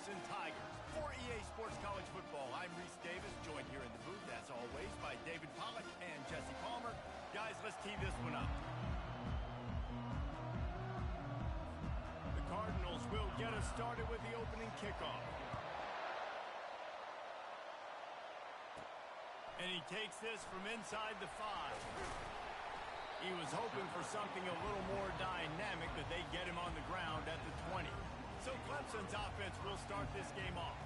Clemson Tigers. For EA Sports College Football, I'm Reese Davis, joined here in the booth, as always, by David Pollack and Jesse Palmer. Guys, let's tee this one up. The Cardinals will get us started with the opening kickoff. And he takes this from inside the 5. He was hoping for something a little more dynamic, but they get him on the ground at the 20. So Clemson's offense will start this game off.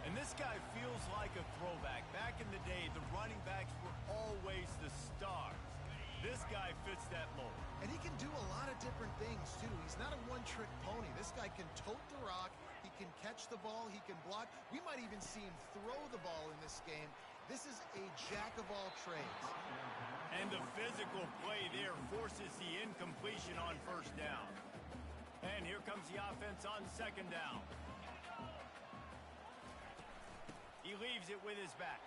And this guy feels like a throwback. Back in the day, the running backs were always the stars. This guy fits that mold. And he can do a lot of different things, too. He's not a one-trick pony. This guy can tote the rock. He can catch the ball. He can block. We might even see him throw the ball in this game. This is a jack-of-all-trades. And the physical play there forces the incompletion on first down. And here comes the offense on second down. He leaves it with his back.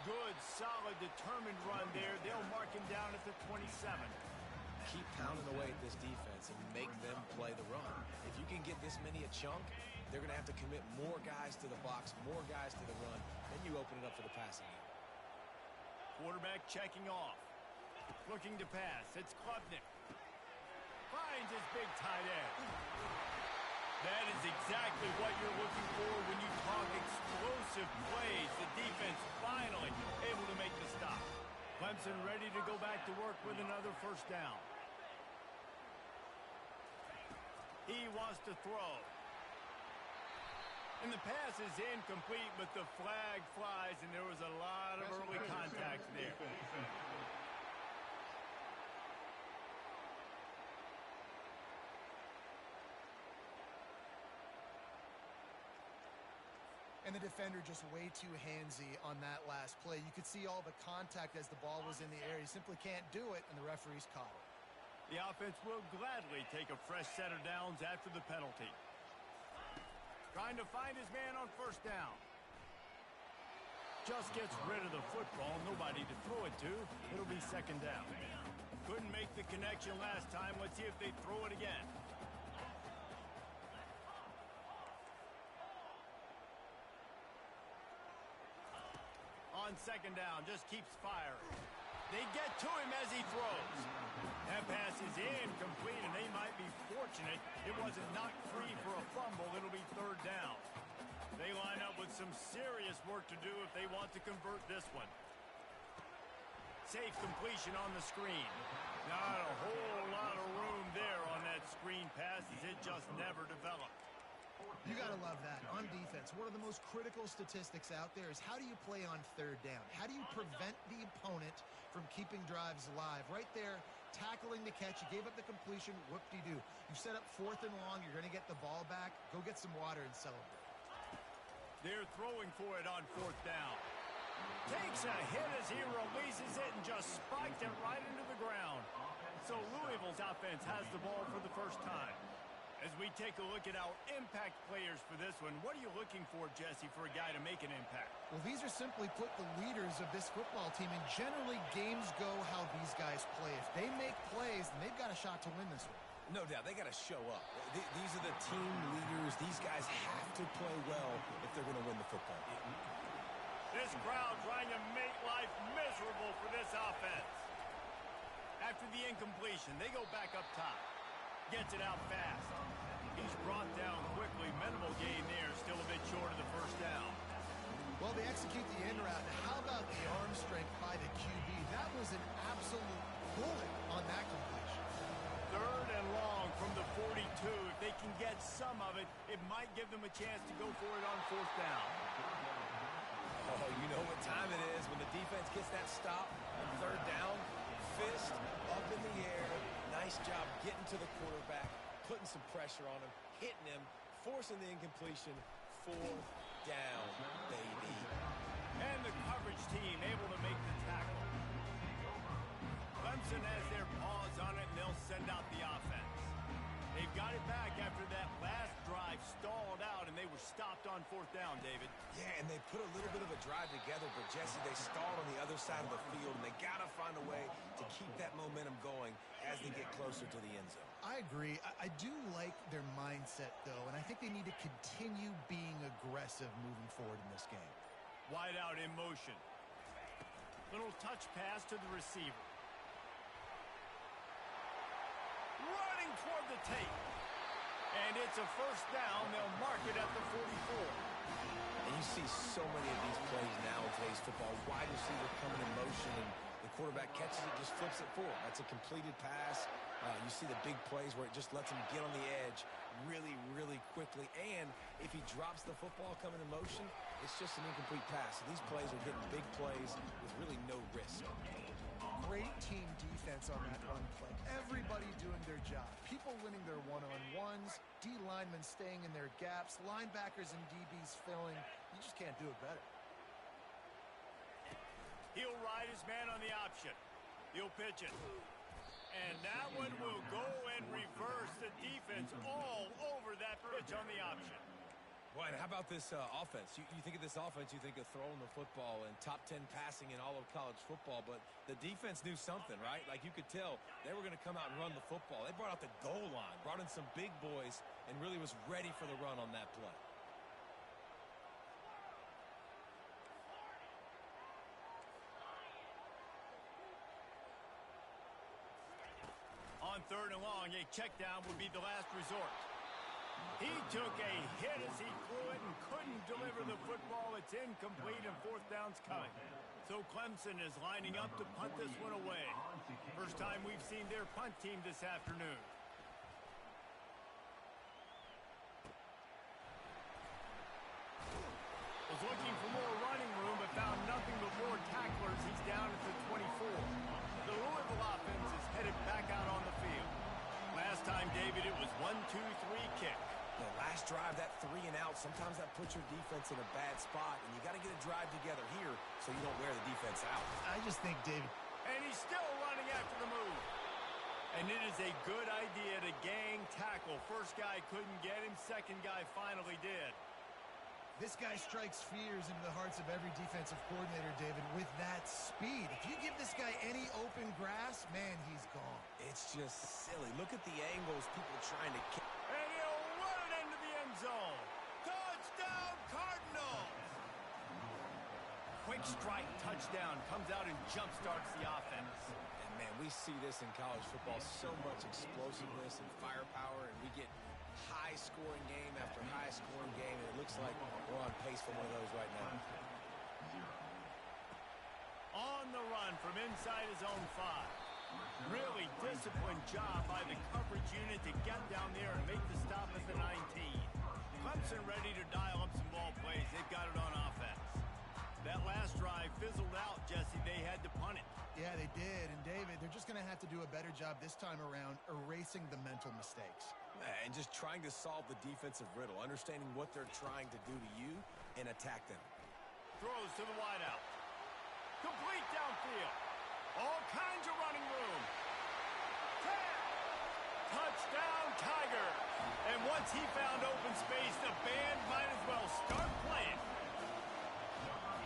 Good, solid, determined run there. They'll mark him down at the 27. Keep pounding away at this defense and make them play the run. If you can get this many a chunk, they're going to have to commit more guys to the box, more guys to the run. Then you open it up for the passing game. Quarterback checking off. Looking to pass. It's Klubnik. Finds his big tight end. That is exactly what you're looking for when you talk explosive plays. The defense finally able to make the stop. Clemson ready to go back to work with another first down. He wants to throw. And the pass is incomplete, but the flag flies, and there was a lot of early contact there. And the defender just way too handsy on that last play. You could see all the contact as the ball was in the air. He simply can't do it, and the referee's caught it. The offense will gladly take a fresh set of downs after the penalty. Trying to find his man on first down. Just gets rid of the football. Nobody to throw it to. It'll be second down. Couldn't make the connection last time. Let's see if they throw it again. On second down, just keeps firing. They get to him as he throws. That pass is incomplete, and they might be fortunate it wasn't knocked free for a fumble. It'll be third down. They line up with some serious work to do if they want to convert this one. Safe completion on the screen. Not a whole lot of room there on that screen pass as it just never developed. You got to love that. On defense, one of the most critical statistics out there is how do you play on third down? How do you prevent the opponent from keeping drives alive? Right there, tackling the catch. You gave up the completion. Whoop-de-doo. You set up fourth and long. You're going to get the ball back. Go get some water and celebrate. They're throwing for it on fourth down. Takes a hit as he releases it and just spiked it right into the ground. So Louisville's offense has the ball for the first time. As we take a look at our impact players for this one, what are you looking for, Jesse, for a guy to make an impact? Well, these are simply put the leaders of this football team, and generally games go how these guys play. If they make plays, then they've got a shot to win this one. No doubt, they got to show up. These are the team leaders. These guys have to play well if they're going to win the football game. This crowd trying to make life miserable for this offense. After the incompletion, they go back up top. Gets it out fast. He's brought down quickly. Minimal gain there. Still a bit short of the first down. Well, they execute the end route. How about the arm strength by the QB? That was an absolute bullet on that completion. Third and long from the 42. If they can get some of it, it might give them a chance to go for it on fourth down. Oh, you know what time it is when the defense gets that stop on third down. Fist up in the air. Nice job getting to the quarterback, putting some pressure on him, hitting him, forcing the incompletion. Fourth down, baby. And the coverage team able to make the tackle. Clemson has their paws on it, and they'll send out the offense. They've got it back after that last drive stalled out, and they were stopped on fourth down, David. Yeah, and they put a little bit of a drive together, but Jesse, they stalled on the other side of the field, and they got to find a way to keep that momentum going as they get closer to the end zone. I agree. I do like their mindset, though, and I think they need to continue being aggressive moving forward in this game. Wide out in motion. Little touch pass to the receiver. Running toward the tape. And it's a first down. They'll mark it at the 44. And you see so many of these plays now in today's football. Wide receiver coming in motion, and the quarterback catches it, just flips it forward. That's a completed pass. You see the big plays where it just lets him get on the edge really, really quickly. And if he drops the football coming in motion, it's just an incomplete pass. So these plays are getting big plays with really no risk. Great team defense on that run play. Everybody doing their job. People winning their one-on-ones, D linemen staying in their gaps, linebackers and DBs filling. You just can't do it better. He'll ride his man on the option. He'll pitch it. And that one will go and reverse the defense all over that pitch on the option. Well, and how about this offense? You think of this offense, you think of throwing the football and top 10 passing in all of college football, but the defense knew something, right? Like you could tell they were going to come out and run the football. They brought out the goal line, brought in some big boys, and really was ready for the run on that play. On third and long, a check down would be the last resort. He took a hit as he flew it and couldn't deliver the football. It's incomplete and fourth down's coming. So Clemson is lining up to punt this one away. First time we've seen their punt team this afternoon. Was looking for more running room but found nothing but more tacklers. He's down at the 24. The Louisville offense is headed back out on the field. Last time, David, it was 1-2-3 kick. The last drive, that 3 and out, sometimes that puts your defense in a bad spot, and you got to get a drive together here so you don't wear the defense out. I just think, David. And he's still running after the move. And it is a good idea to gang tackle. First guy couldn't get him. Second guy finally did. This guy strikes fears into the hearts of every defensive coordinator, David, with that speed. If you give this guy any open grass, man, he's gone. It's just silly. Look at the angles people trying to kick. And he'll run it into the end zone. Touchdown, Cardinals! Quick strike touchdown comes out and jump-starts the offense. And, man, we see this in college football, so much explosiveness and firepower, and we get high-scoring game after high-scoring game, and it looks like we're on pace for one of those right now. On the run from inside his own 5. Really disciplined job by the coverage unit to get down there and make the stop at the 19. Clemson ready to dial up some ball plays. They've got it on offense. That last drive fizzled out, Jesse. They had to punt it. Yeah, they did. And, David, they're just going to have to do a better job this time around erasing the mental mistakes. And just trying to solve the defensive riddle, understanding what they're trying to do to you and attack them. Throws to the wideout. Complete downfield. All kinds of running room. 10. Touchdown, Tiger. And once he found open space, the band might as well start playing.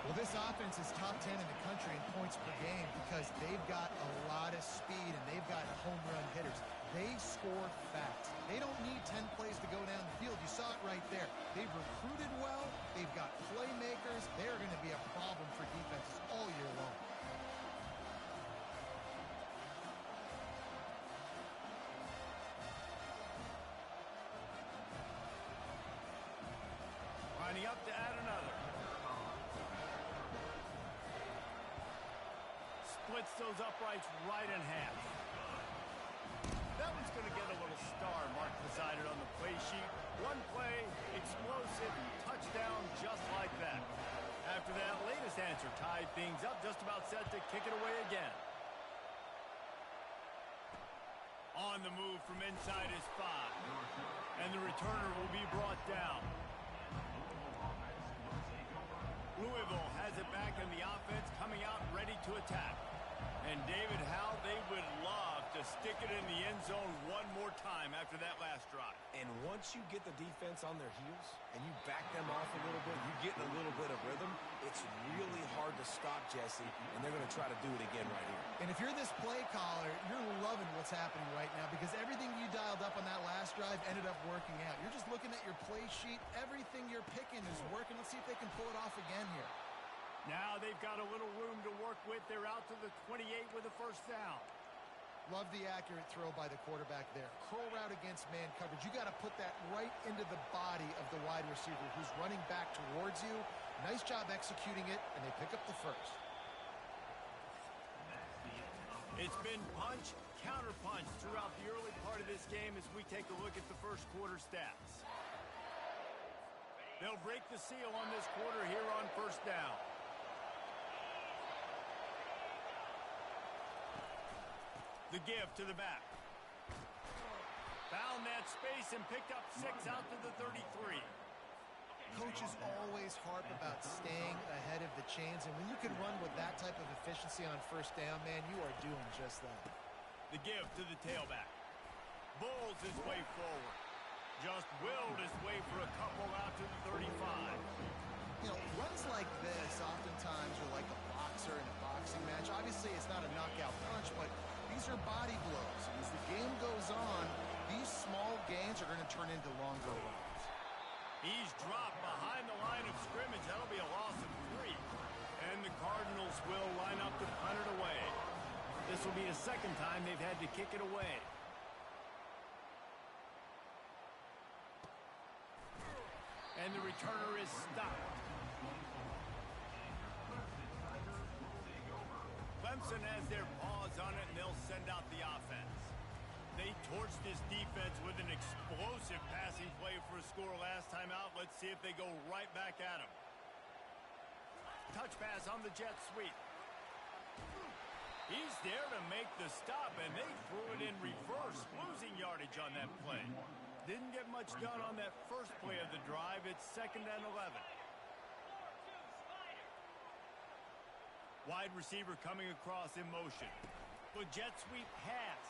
Well, this offense is top 10 in the country in points per game because they've got a lot of speed and they've got home run hitters. They score fast. They don't need 10 plays to go down the field. You saw it right there. They've recruited well. They've got playmakers. They're going to be a problem for defenses all year long. Lining up to add another. Splits those uprights right in half. That one's going to get a little star mark beside it on the play sheet. One play, explosive, touchdown just like that. After that latest answer tied things up, just about set to kick it away again. On the move from inside his 5. And the returner will be brought down. Louisville has it back in the offense, coming out ready to attack. And David, how they would love to to stick it in the end zone one more time after that last drive. And once you get the defense on their heels and you back them off a little bit, you get in a little bit of rhythm, it's really hard to stop, Jesse, and they're going to try to do it again right here. And if you're this play caller, you're loving what's happening right now because everything you dialed up on that last drive ended up working out. You're just looking at your play sheet. Everything you're picking is working. Let's see if they can pull it off again here. Now they've got a little room to work with. They're out to the 28 with a first down. Love the accurate throw by the quarterback there. Curl route against man coverage. You got to put that right into the body of the wide receiver who's running back towards you. Nice job executing it, and they pick up the first. It's been punch, counter punch throughout the early part of this game as we take a look at the first quarter stats. They'll break the seal on this quarter here on first down. The give to the back. Found that space and picked up 6 out to the 33. Coaches always harp about staying ahead of the chains, and when you can run with that type of efficiency on first down, man, you are doing just that. The give to the tailback. Bulls his way forward. Just willed his way for a couple out to the 35. You know, runs like this oftentimes are like a boxer in a boxing match. Obviously, it's not a knockout punch, but these are body blows. And as the game goes on, these small gains are going to turn into longer runs. He's dropped behind the line of scrimmage. That'll be a loss of 3. And the Cardinals will line up to punt it away. This will be the second time they've had to kick it away. And the returner is stopped. Clemson has their paws on it, and they'll send out the offense. They torched this defense with an explosive passing play for a score last time out. Let's see if they go right back at him. Touch pass on the jet sweep. He's there to make the stop, and they threw it in reverse, losing yardage on that play. Didn't get much done on that first play of the drive. It's 2nd and 11. Wide receiver coming across in motion. The jet sweep pass.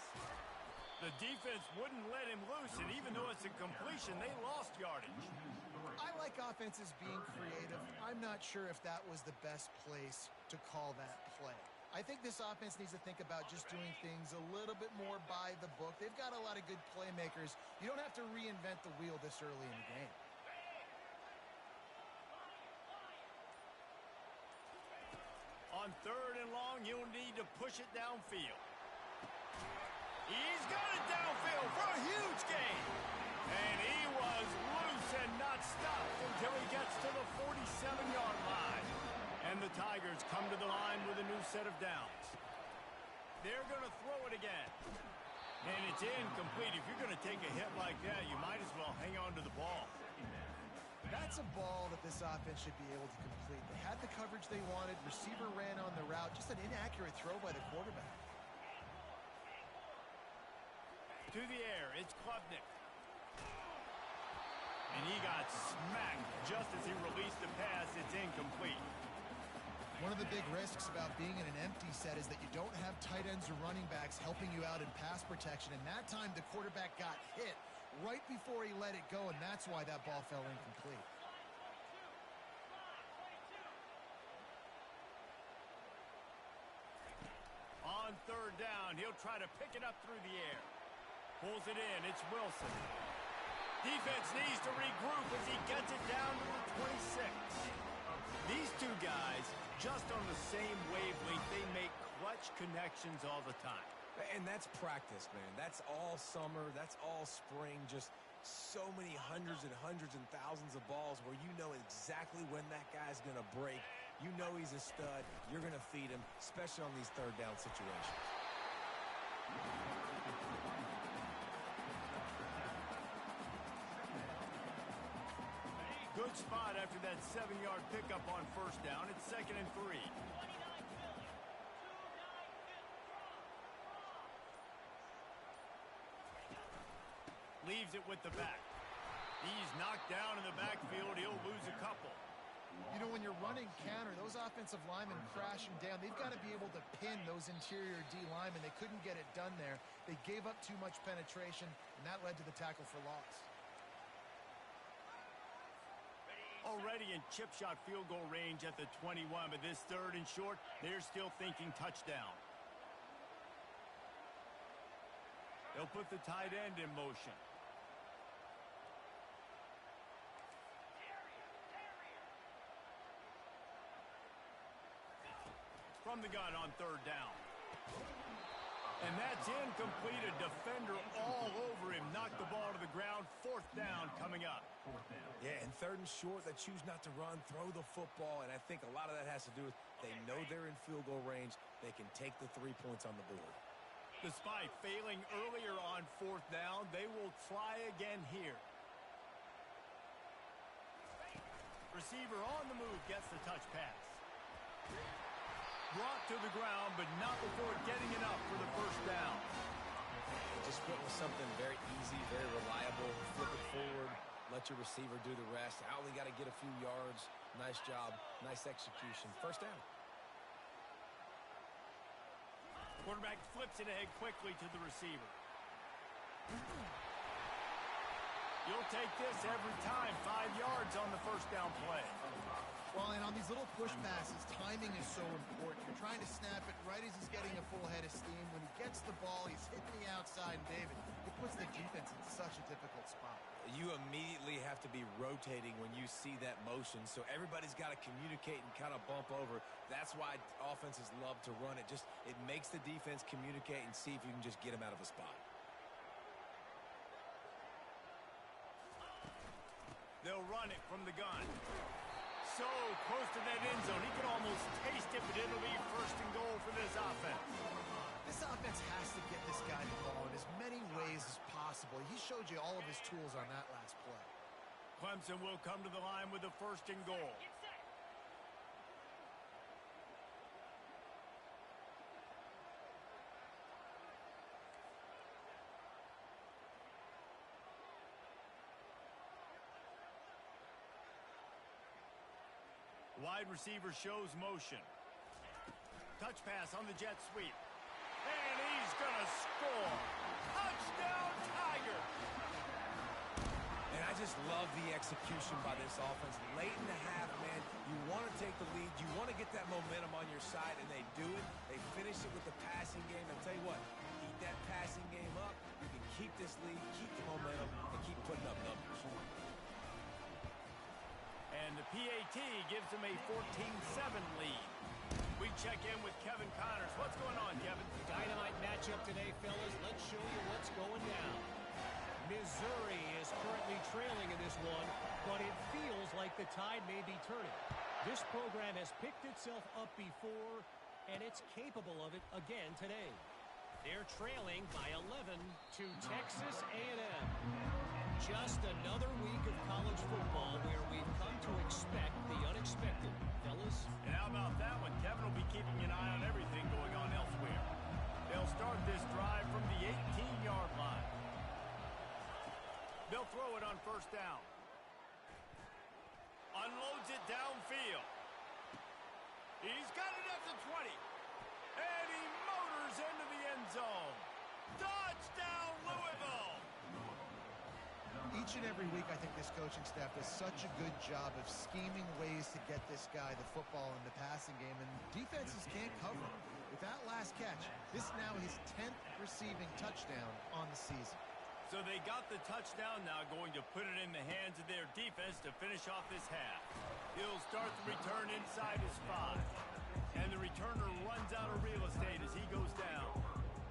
The defense wouldn't let him loose, and even though it's a completion, they lost yardage. I like offenses being creative. I'm not sure if that was the best place to call that play. I think this offense needs to think about just doing things a little bit more by the book. They've got a lot of good playmakers. You don't have to reinvent the wheel this early in the game. On 3rd and long, you'll need to push it downfield. He's got it downfield for a huge gain. And he was loose and not stopped until he gets to the 47-yard line. And the Tigers come to the line with a new set of downs. They're going to throw it again. And it's incomplete. If you're going to take a hit like that, you might as well hang on to the ball. That's a ball that this offense should be able to complete. They had the coverage they wanted. Receiver ran on the route. Just an inaccurate throw by the quarterback. To the air, it's Klubnik. And he got smacked just as he released the pass. It's incomplete. One of the big risks about being in an empty set is that you don't have tight ends or running backs helping you out in pass protection. And that time, the quarterback got hit right before he let it go, and that's why that ball fell incomplete. On 3rd down, he'll try to pick it up through the air. Pulls it in. It's Wilson. Defense needs to regroup as he gets it down to the 26. These two guys, just on the same wavelength, they make clutch connections all the time. And that's practice, man. That's all summer. That's all spring. Just so many hundreds and thousands of balls where you know exactly when that guy's going to break. You know he's a stud. You're going to feed him, especially on these 3rd down situations. Good spot after that 7-yard pickup on 1st down. It's 2nd and 3. Leaves it with the back. He's knocked down in the backfield. He'll lose a couple. You know, when you're you're running counter, those offensive linemen crashing down, they've got to be able to pin those interior D linemen. They couldn't get it done there. They gave up too much penetration, and that led to the tackle for loss. Already in chip shot field goal range at the 21, but this 3rd and short, they're still thinking touchdown. They'll put the tight end in motion. From the gun on 3rd down. And that's incomplete. A defender all over him. Knocked the ball to the ground. 4th down coming up. Yeah, and 3rd and short, they choose not to run, throw the football, and I think a lot of that has to do with they know they're in field goal range. They can take the 3 points on the board. Despite failing earlier on 4th down, they will try again here. Receiver on the move gets the touch pass. Brought to the ground, but not before getting it up for the 1st down. Just went with something very easy, very reliable. Flip it forward, let your receiver do the rest. I only got to get a few yards. Nice job, nice execution. 1st down. Quarterback flips it ahead quickly to the receiver. You'll take this every time. 5 yards on the 1st down play. Well, and on these little push passes, timing is so important. You're trying to snap it right as he's getting a full head of steam. When he gets the ball, he's hitting the outside, and David, it puts the defense in such a difficult spot. You immediately have to be rotating when you see that motion, so everybody's got to communicate and kind of bump over. That's why offenses love to run it. It makes the defense communicate and see if you can just get him out of a spot. They'll run it from the gun. So close to that end zone. He can almost taste it, but it'll be 1st and goal for this offense. This offense has to get this guy the ball in as many ways as possible. He showed you all of his tools on that last play. Clemson will come to the line with the 1st and goal. Wide receiver shows motion. Touch pass on the jet sweep. And he's going to score. Touchdown, Tiger! And I just love the execution by this offense. Late in the half, man, you want to take the lead. You want to get that momentum on your side, and they do it. They finish it with the passing game. I'll tell you what, keep that passing game up. You can keep this lead, keep the momentum, and keep putting up numbers. And the PAT gives them a 14-7 lead. We check in with Kevin Connors. What's going on, Kevin? Dynamite matchup today, fellas. Let's show you what's going down. Missouri is currently trailing in this one, but it feels like the tide may be turning. This program has picked itself up before, and it's capable of it again today. They're trailing by 11 to Texas A&M. Just another week of college football where we've come to expect the unexpected, fellas. And how about that one? Kevin will be keeping an eye on everything going on elsewhere. They'll start this drive from the 18-yard line. They'll throw it on 1st down. Unloads it downfield. He's got it at the 20. And he motors into the end zone. Touchdown, Louisville! Each and every week, I think this coaching staff does such a good job of scheming ways to get this guy the football in the passing game, and defenses can't cover him. With that last catch, this is now his 10th receiving touchdown on the season. So they got the touchdown, now going to put it in the hands of their defense to finish off this half. He'll start the return inside his 5. And the returner runs out of real estate as he goes down.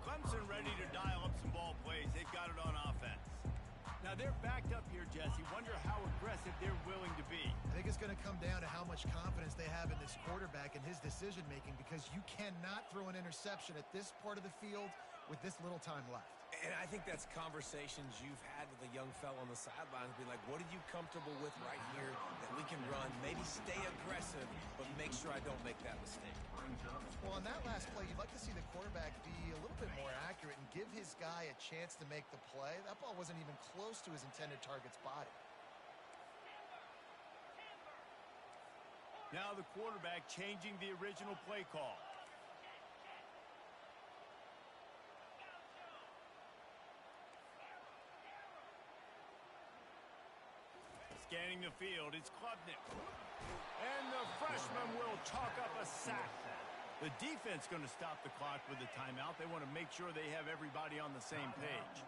Clemson ready to dial up some ball plays. They've got it on offense. Now they're backed up here, Jesse. Wonder how aggressive they're willing to be. I think it's going to come down to how much confidence they have in this quarterback and his decision-making, because you cannot throw an interception at this part of the field with this little time left. And I think that's conversations you've had with a young fella on the sidelines. Be like, what are you comfortable with right here that we can run? Maybe stay aggressive, but make sure I don't make that mistake. Well, on that last play, you'd like to see the quarterback be a little bit more accurate and give his guy a chance to make the play. That ball wasn't even close to his intended target's body. Now the quarterback changing the original play call. Scanning the field, it's Klubnik. And the freshman will chalk up a sack. The defense going to stop the clock with a timeout. They want to make sure they have everybody on the same page.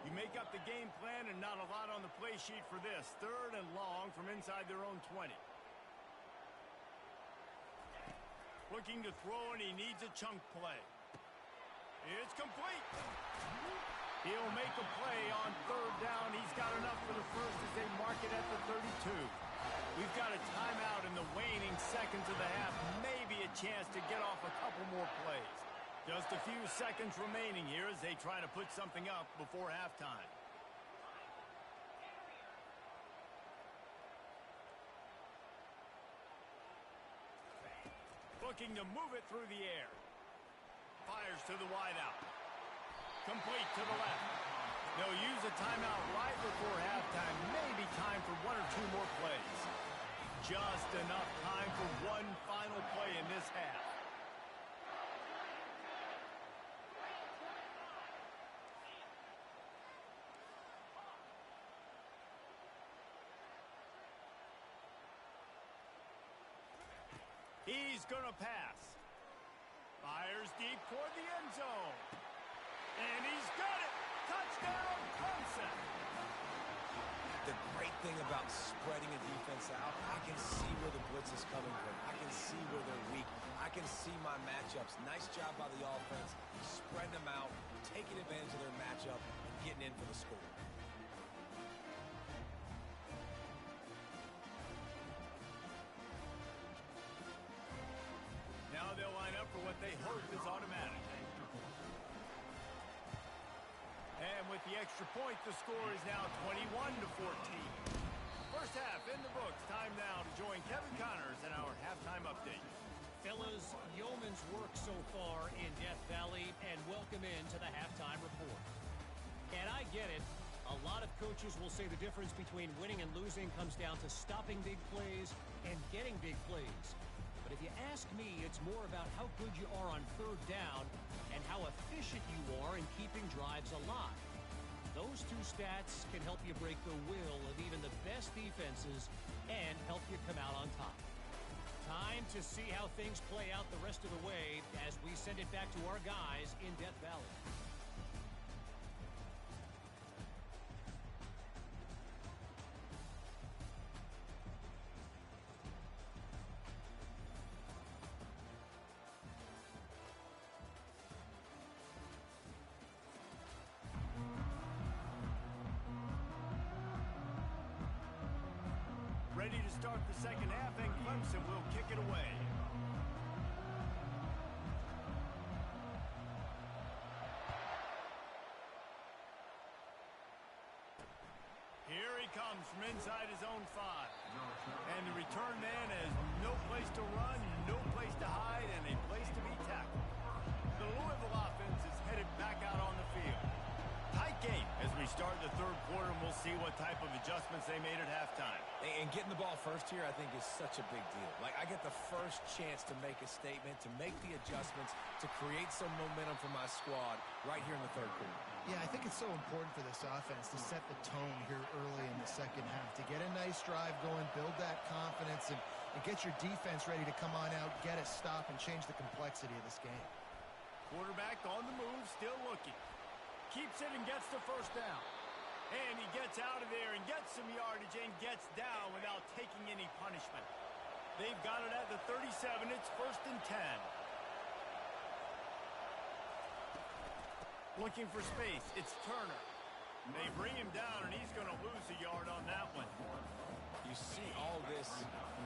You make up the game plan and not a lot on the play sheet for this. 3rd and long from inside their own 20. Looking to throw, and he needs a chunk play. It's complete. He'll make a play on 3rd down. He's got enough for the first as they mark it at the 32. We've got a timeout in the waning seconds of the half. Maybe a chance to get off a couple more plays. Just a few seconds remaining here as they try to put something up before halftime. Looking to move it through the air. Fires to the wideout. Complete to the left. They'll use a timeout right before halftime. Maybe time for 1 or 2 more plays. Just enough time for one final play in this half. He's going to pass. Fires deep toward the end zone. And he's got it. Touchdown, Clemson. The great thing about spreading a defense out, I can see where the blitz is coming from. I can see where they're weak. I can see my matchups. Nice job by the offense, spreading them out, taking advantage of their matchup, and getting in for the score. Now they'll line up for what they hope is automatic. And with the extra point, the score is now 21-14. First half in the books. Time now to join Kevin Connors in our halftime update. Fellas, yeoman's work so far in Death Valley, and welcome into the halftime report. And I get it. A lot of coaches will say the difference between winning and losing comes down to stopping big plays and getting big plays. But if you ask me, it's more about how good you are on 3rd down and how efficient you are in keeping drives alive. Those 2 stats can help you break the will of even the best defenses and help you come out on top. Time to see how things play out the rest of the way as we send it back to our guys in Death Valley. Ready to start the second half, and Clemson will kick it away. Here he comes from inside his own 5. And the return man has no place to run, no place to hide, and a place to be tackled. The Louisville offense is headed back out on the field. Tight game as we start the 3rd quarter, and we'll see what type of adjustments they made at halftime. And getting the ball first here, I think, is such a big deal. Like, I get the first chance to make a statement, to make the adjustments, to create some momentum for my squad right here in the 3rd quarter. Yeah, I think it's so important for this offense to set the tone here early in the second half, to get a nice drive going, build that confidence, and get your defense ready to come on out, get a stop, and change the complexity of this game. Quarterback on the move, still looking. Keeps it and gets the first down. And he gets out of there and gets some yardage and gets down without taking any punishment. They've got it at the 37. It's 1st and 10. Looking for space. It's Turner. They bring him down, and he's going to lose a yard on that one. You see all this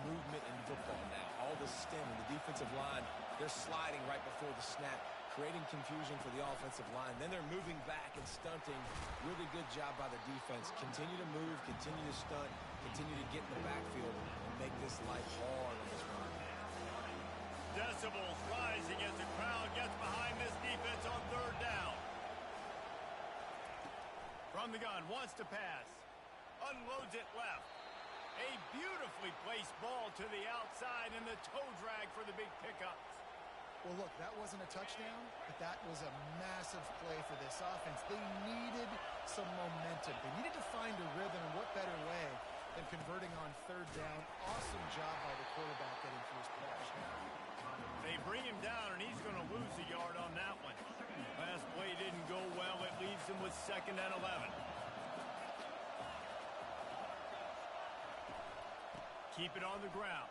movement in football now, all the stem and the defensive line. They're sliding right before the snap, creating confusion for the offensive line. Then they're moving back and stunting. Really good job by the defense. Continue to move, continue to stunt, continue to get in the backfield and make this life hard on this run. Decibels rising as the crowd gets behind this defense on 3rd down. From the gun, wants to pass. Unloads it left. A beautifully placed ball to the outside and the toe drag for the big pickup. Well, look, that wasn't a touchdown, but that was a massive play for this offense. They needed some momentum. They needed to find a rhythm, and what better way than converting on third down. Awesome job by the quarterback getting through his play. They bring him down, and he's going to lose a yard on that one. Last play didn't go well. It leaves him with 2nd and 11. Keep it on the ground.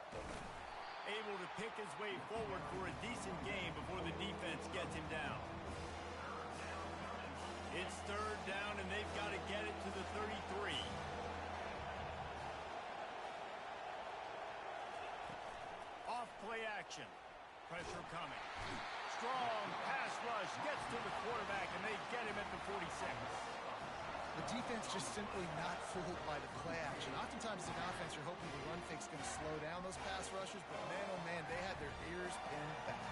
Able to pick his way forward for a decent game before the defense gets him down. It's 3rd down, and they've got to get it to the 33. Off play action. Pressure coming. Strong pass rush gets to the quarterback, and they get him at the 46. The defense just simply not fooled by the play action. Oftentimes in offense, you're hoping the run fake's going to slow down those pass rushers, but man, oh man, they had their ears pinned back.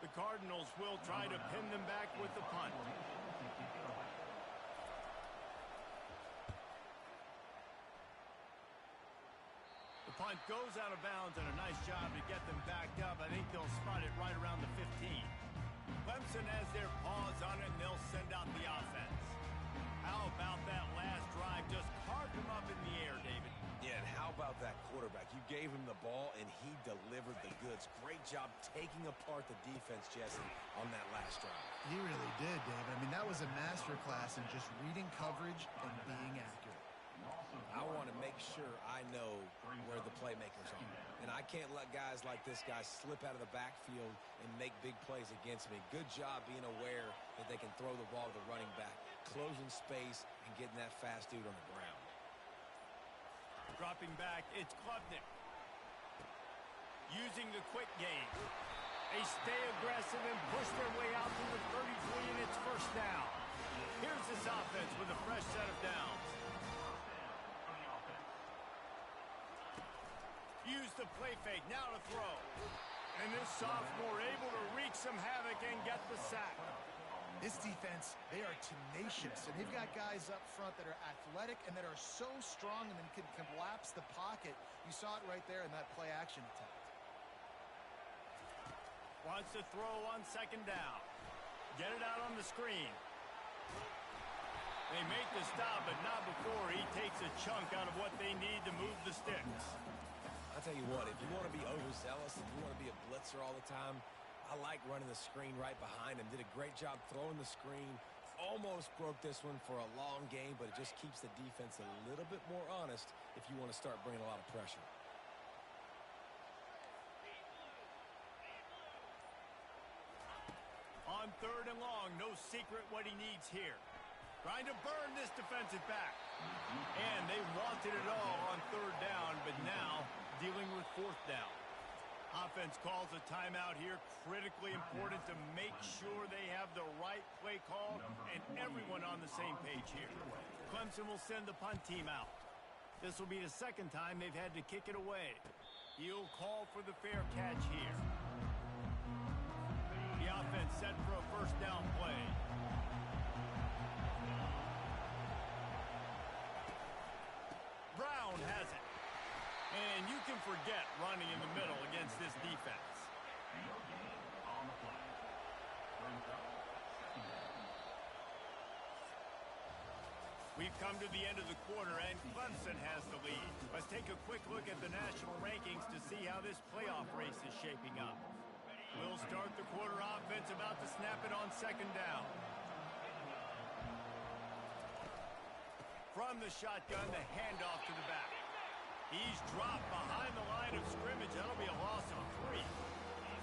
The Cardinals will try to pin them back with the punt. The punt goes out of bounds, and a nice job to get them backed up. I think they'll spot it right around the 15. Clemson has their paws on it, and they'll send out the offense. How about that last drive? Just carved them up in the air, David. Yeah, and how about that quarterback? You gave him the ball, and he delivered the goods. Great job taking apart the defense, Jesse, on that last drive. He really did, David. I mean, that was a masterclass in just reading coverage and being accurate. I want to make sure I know where the playmakers are. And I can't let guys like this guy slip out of the backfield and make big plays against me. Good job being aware that they can throw the ball to the running back, closing space, and getting that fast dude on the ground. Dropping back, it's Klubnik. Using the quick game. They stay aggressive and push their way out to the 33, and it's 1st down. Here's this offense with a fresh set of downs. Use the play fake, now to throw. And this sophomore able to wreak some havoc and get the sack. This defense, they are tenacious, and they've got guys up front that are athletic and that are so strong and then can collapse the pocket. You saw it right there in that play action attempt. Wants to throw on 2nd down. Get it out on the screen. They make the stop, but not before he takes a chunk out of what they need to move the sticks. I'll tell you what, if you want to be overzealous, if you want to be a blitzer all the time, I like running the screen right behind him. Did a great job throwing the screen. Almost broke this one for a long game, but it just keeps the defense a little bit more honest if you want to start bringing a lot of pressure. On 3rd and long, no secret what he needs here. Trying to burn this defensive back. And they wanted it all on 3rd down, but now dealing with 4th down. Offense calls a timeout here. Critically important to make sure they have the right play call and everyone on the same page here. Clemson will send the punt team out. This will be the 2nd time they've had to kick it away. He'll call for the fair catch here. The offense set for a 1st down play. Brown has it. And you can forget running in the middle against this defense. We've come to the end of the quarter, and Clemson has the lead. Let's take a quick look at the national rankings to see how this playoff race is shaping up. We'll start the quarter offense, about to snap it on 2nd down. From the shotgun, the handoff to the back. He's dropped behind the line of scrimmage. That'll be a loss of 3.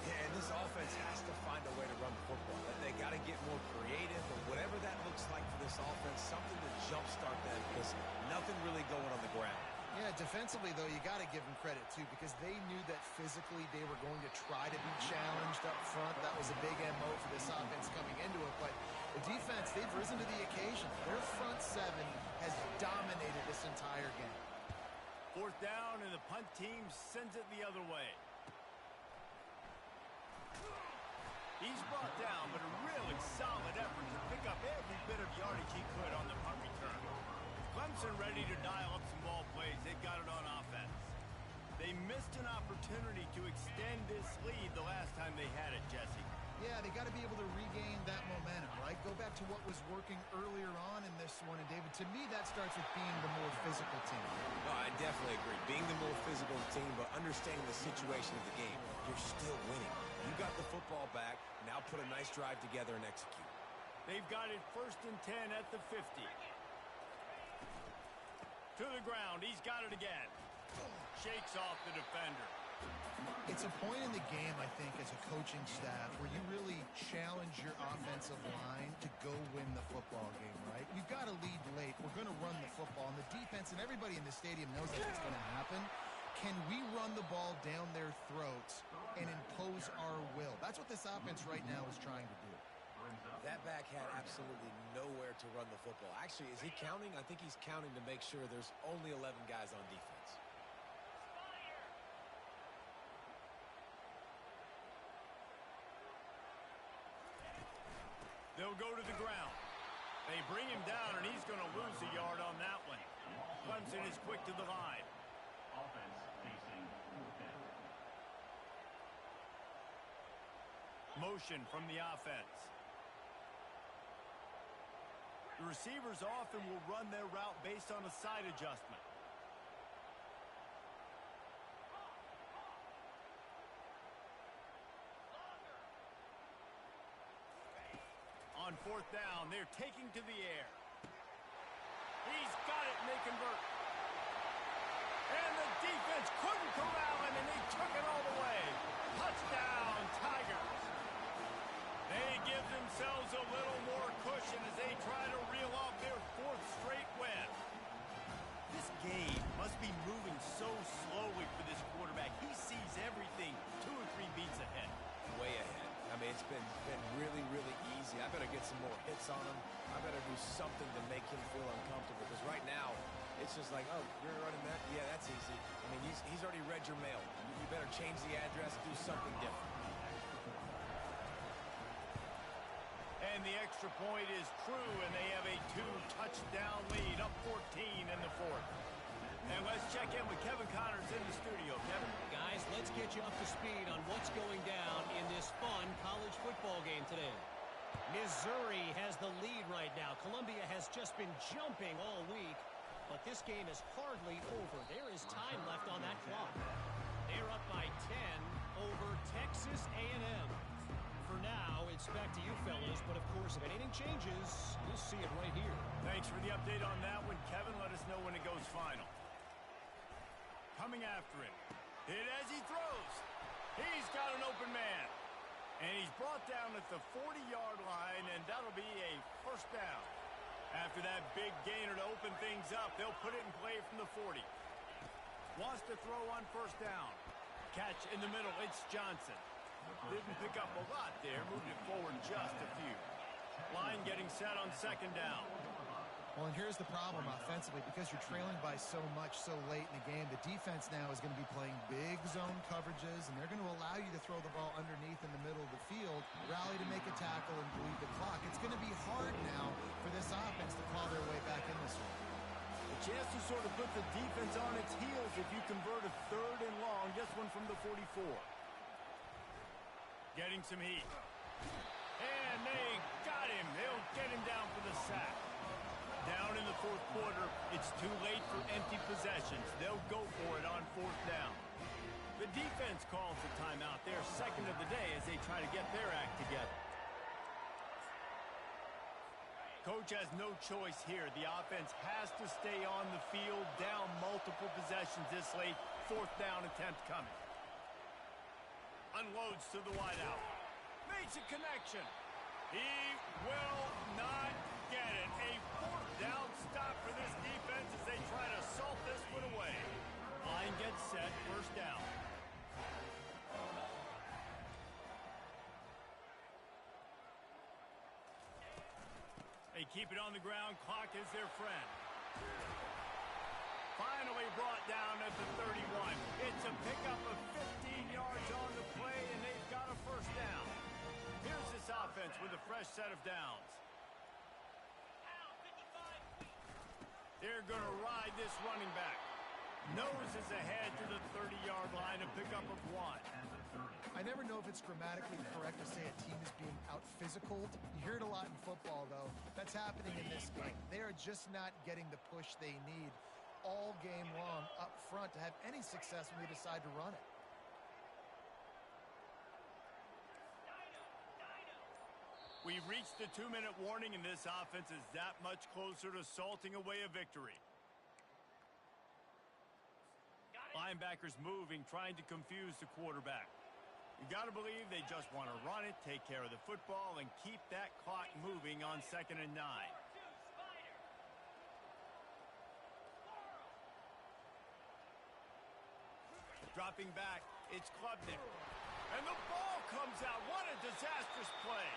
Yeah, and this offense has to find a way to run the football. They got to get more creative, or whatever that looks like for this offense, something to jumpstart them, because nothing really going on the ground. Yeah, defensively, though, you got to give them credit, too, because they knew that physically they were going to try to be challenged up front. That was a big MO for this offense coming into it. But the defense, they've risen to the occasion. Their front 7 has dominated this entire game. 4th down, and the punt team sends it the other way. He's brought down, but a really solid effort to pick up every bit of yardage he could on the punt return. Clemson ready to dial up some ball plays. They've got it on offense. They missed an opportunity to extend this lead the last time they had it, Jesse. Yeah, they got to be able to regain that momentum, right? Go back to what was working earlier on in this one. And, David, to me, that starts with being the more physical team. No, I definitely agree. Being the more physical team, but understanding the situation of the game. You're still winning. You got the football back. Now put a nice drive together and execute. They've got it 1st and 10 at the 50. To the ground. He's got it again. Shakes off the defender. It's a point in the game, I think, as a coaching staff where you really challenge your offensive line to go win the football game, right? You've got to lead late. We're going to run the football. And the defense and everybody in the stadium knows that it's going to happen. Can we run the ball down their throats and impose our will? That's what this offense right now is trying to do. That back had absolutely nowhere to run the football. Actually, is he counting? I think he's counting to make sure there's only 11 guys on defense. They'll go to the ground. They bring him down, and he's going to lose a yard on that one. Clemson is quick to the line. Offense facing 4th down. Motion from the offense. The receivers often will run their route based on a side adjustment. On 4th down, they're taking to the air. He's got it, and they convert. And the defense couldn't corral him, and they took it all the way. Touchdown, Tigers. They give themselves a little more cushion as they try to reel off their 4th straight win. This game must be moving so slowly for this quarterback. He sees everything 2 or 3 beats ahead. Way ahead. I mean, it's been really, really easy. I better get some more hits on him. I better do something to make him feel uncomfortable. Because right now, it's just like, oh, you're running that? Yeah, that's easy. I mean, he's already read your mail. You better change the address, do something different. And the extra point is true, and they have a 2-touchdown lead, up 14 in the 4th. And let's check in with Kevin Connors in the studio. Kevin? Guys, let's get you up to speed on what's going down in this fun college football game today. Missouri has the lead right now. Columbia has just been jumping all week, but this game is hardly over. There is time left on that clock. They're up by 10 over Texas A&M. For now, it's back to you fellas, but of course, if anything changes, you'll see it right here. Thanks for the update on that one, Kevin. Let us know when it goes final. Coming after him. Hit as he throws. He's got an open man. And he's brought down at the 40-yard line, and that'll be a 1st down. After that big gainer to open things up, they'll put it in play from the 40. Wants to throw on 1st down. Catch in the middle. It's Johnson. Didn't pick up a lot there. Moved it forward just a few. Line getting set on 2nd down. Well, and here's the problem offensively. Because you're trailing by so much so late in the game, the defense now is going to be playing big zone coverages, and they're going to allow you to throw the ball underneath in the middle of the field, rally to make a tackle, and bleed the clock. It's going to be hard now for this offense to claw their way back in this one. A chance to sort of put the defense on its heels if you convert a 3rd and long. This one from the 44. Getting some heat. And they got him. They'll get him down for the sack. Down in the 4th quarter, it's too late for empty possessions. They'll go for it on 4th down. The defense calls the timeout, their 2nd of the day, as they try to get their act together. Coach has no choice here. The offense has to stay on the field, down multiple possessions this late. 4th down attempt coming. Unloads to the wideout. Makes a connection. He will not get it. A 4th down stop for this defense as they try to salt this one away. Line gets set. 1st down. They keep it on the ground. Clock is their friend. Finally brought down at the 31. It's a pickup of 15 yards on the play, and they've got a 1st down. Here's this offense with a fresh set of downs. They're going to ride this running back. Noses ahead to the 30-yard line, a pickup of 1. I never know if it's grammatically correct to say a team is being out-physicaled. You hear it a lot in football, though. That's happening in this game. They are just not getting the push they need all game long up front to have any success when they decide to run it. We've reached the 2-minute warning, and this offense is that much closer to salting away a victory. Linebackers moving, trying to confuse the quarterback. You got to believe they just want to run it, take care of the football, and keep that clock moving on 2nd and 9. Dropping back, it's Klubnik. And the ball comes out. What a disastrous play.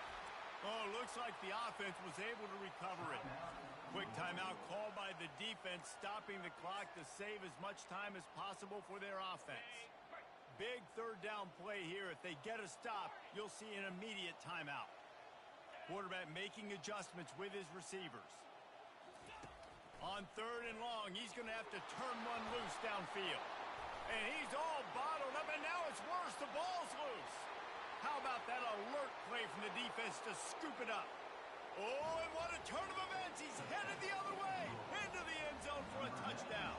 Oh, looks like the offense was able to recover it. Quick timeout called by the defense, stopping the clock to save as much time as possible for their offense. Big 3rd down play here. If they get a stop, you'll see an immediate timeout. Quarterback making adjustments with his receivers. On 3rd and long, he's going to have to turn one loose downfield. And he's all bottled up, and now it's worse. The ball's loose. How about that alert play from the defense to scoop it up? Oh, and what a turn of events. He's headed the other way, into the end zone for a touchdown.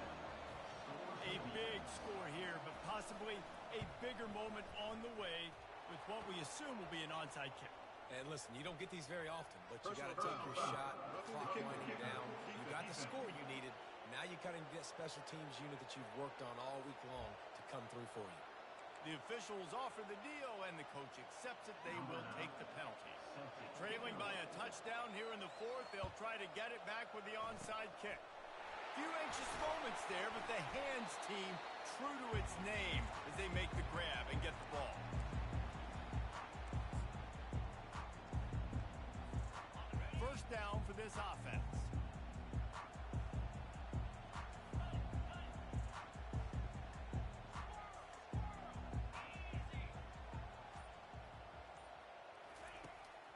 A big score here, but possibly a bigger moment on the way with what we assume will be an onside kick. And listen, you don't get these very often, but you got to take your shot. Clock winding down. You got the score you needed. Now you got to get special teams unit that you've worked on all week long to come through for you. The officials offer the deal, and the coach accepts it. They will take the penalty. Trailing by a touchdown here in the 4th, they'll try to get it back with the onside kick. Few anxious moments there, but the hands team true to its name as they make the grab and get the ball. First down for this offense.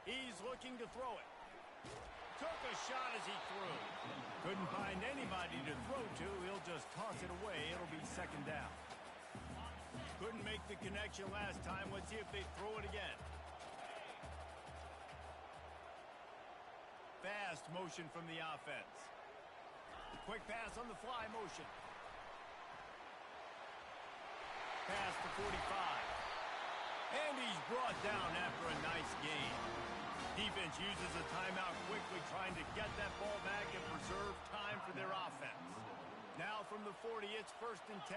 He's looking to throw it. Took a shot as he threw. Couldn't find anybody to throw to. He'll just toss it away. It'll be 2nd down. Couldn't make the connection last time. Let's see if they throw it again. Fast motion from the offense. Quick pass on the fly motion. Pass to 45. And he's brought down after a nice gain. Defense uses a timeout quickly, trying to get that ball back and preserve time for their offense. Now from the 40, it's 1st and 10.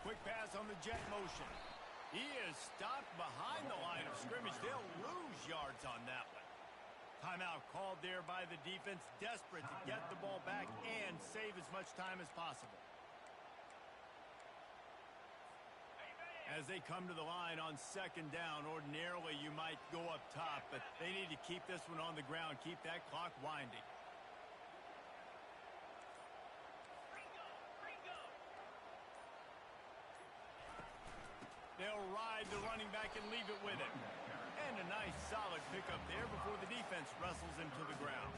Quick pass on the jet motion. He is stopped behind the line of scrimmage. They'll lose yards on that one. Timeout called there by the defense, desperate to get the ball back and save as much time as possible. As they come to the line on 2nd down, ordinarily you might go up top, but they need to keep this one on the ground, keep that clock winding. They'll ride the running back and leave it with him. And a nice solid pickup there before the defense wrestles him to the ground.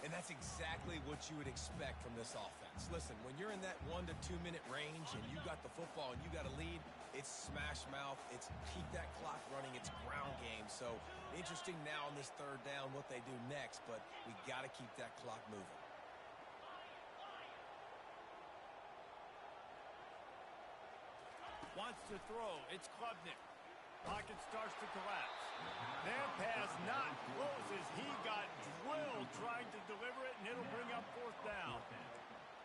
And that's exactly what you would expect from this offense. Listen, when you're in that 1 to 2 minute range and you got the football and you got a lead, it's smash mouth, it's keep that clock running, it's ground game. So interesting now on this 3rd down what they do next, but we got to keep that clock moving. Wants to throw, it's Klubnik. Pocket starts to collapse. Their pass not close as he got drilled trying to deliver it, and it'll bring up 4th down.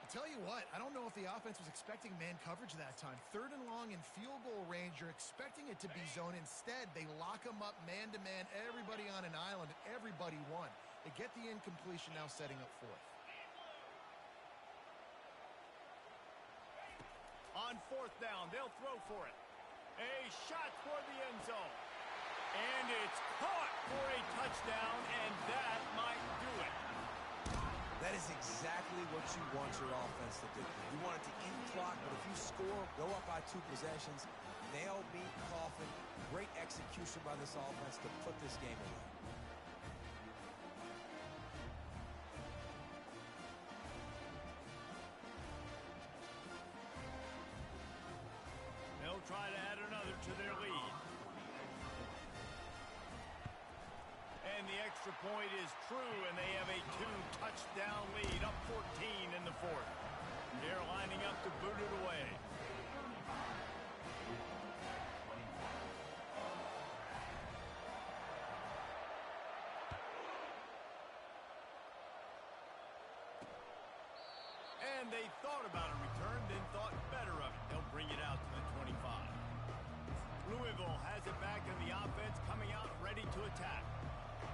I tell you what, I don't know if the offense was expecting man coverage that time. 3rd and long in field goal range, you're expecting it to be zone. Instead, they lock them up man-to-man, everybody on an island, and everybody won. They get the incompletion, now setting up 4th. On 4th down, they'll throw for it. A shot toward the end zone. And it's caught for a touchdown, and that might do it. That is exactly what you want your offense to do. You want it to eat clock, but if you score, go up by 2 possessions, nail, meet, coffin. Great execution by this offense to put this game away. They'll try to add another to their lead. And the extra point is true, and they have a 2-touchdown lead, up 14 in the 4th. They're lining up to boot it away. And they thought about a return, then thought better of it. They'll bring it out to the 25. Louisville has it back in the offense, coming out ready to attack.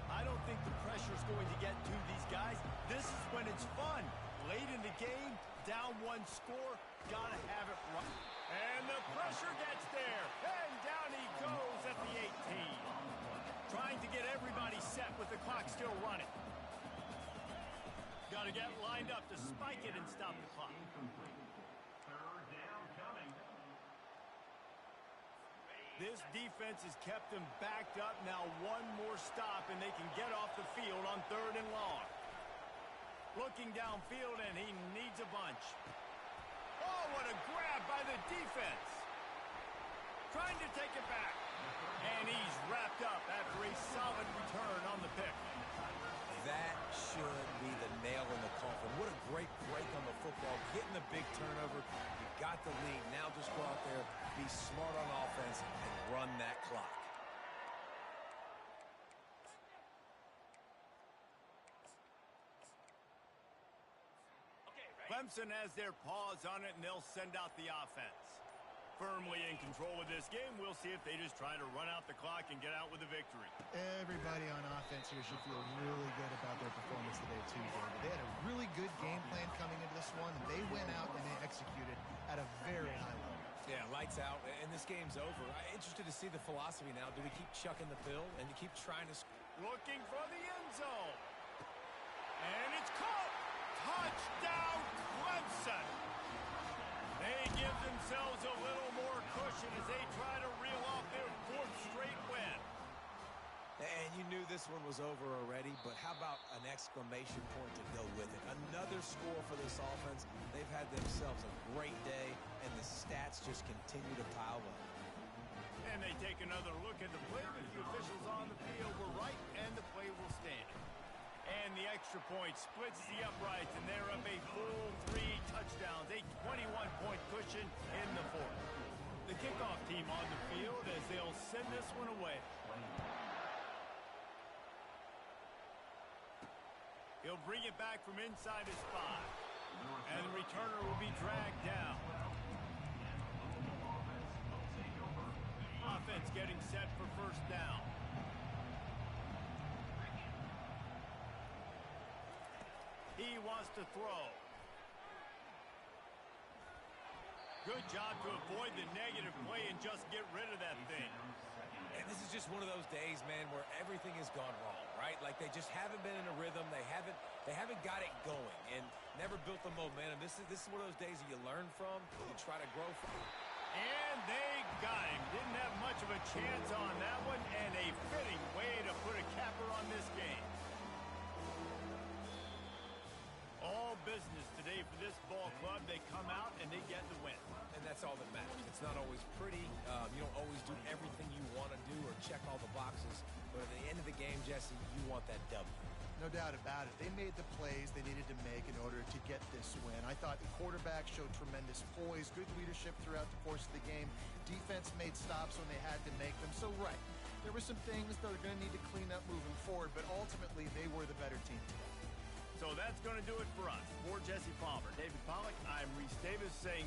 I don't think the pressure is going to get to these guys. This is when it's fun. Late in the game, down 1 score, gotta have it right. And the pressure gets there. And down he goes at the 18. Trying to get everybody set with the clock still running. Got to get lined up to spike it and stop the clock. Third down coming. This defense has kept them backed up. Now 1 more stop, and they can get off the field on 3rd and long. Looking downfield, and he needs a bunch. Oh, what a grab by the defense. Trying to take it back. And he's wrapped up after a solid return on the pick. That should be the nail in the coffin. What a great break on the football. Getting the big turnover. You got the lead. Now just go out there, be smart on offense, and run that clock. Clemson has their paws on it, and they'll send out the offense. Firmly in control of this game. We'll see if they just try to run out the clock and get out with a victory. Everybody on offense here should feel really good about their performance today, too, David. They had a really good game plan coming into this one, and they went out and they executed at a very high level. Yeah, lights out, and this game's over. I'm interested to see the philosophy now. Do we keep chucking the pill and keep trying to... Looking for the end zone. And it's caught. Touchdown, Clemson. They give themselves a little more cushion as they try to reel off their 4th straight win. And you knew this one was over already, but how about an exclamation point to go with it? Another score for this offense. They've had themselves a great day, and the stats just continue to pile up. And they take another look at the play, but the officials on the field were right, and the play will stand. And the extra point splits the uprights, and they're up a full 3 touchdowns, a 21-point cushion in the 4th. The kickoff team on the field as they'll send this one away. He'll bring it back from inside his 5. And the returner will be dragged down. Offense getting set for 1st down. He wants to throw. Good job to avoid the negative play and just get rid of that thing. And this is just one of those days, man, where everything has gone wrong, right? Like they just haven't been in a rhythm. They haven't got it going and never built the momentum. This is one of those days that you learn from, you try to grow from. And they got him. Didn't have much of a chance on that one, and a fitting way to put a capper on this game. All business today for this ball club. They come out and they get the win. And that's all that matters. It's not always pretty. You don't always do everything you want to do or check all the boxes. But at the end of the game, Jesse, you want that W. No doubt about it. They made the plays they needed to make in order to get this win. I thought the quarterback showed tremendous poise, good leadership throughout the course of the game. Defense made stops when they had to make them. So, right, there were some things they're going to need to clean up moving forward, but ultimately they were the better team today. So that's going to do it for us. For Jesse Palmer, David Pollack, I'm Reese Davis saying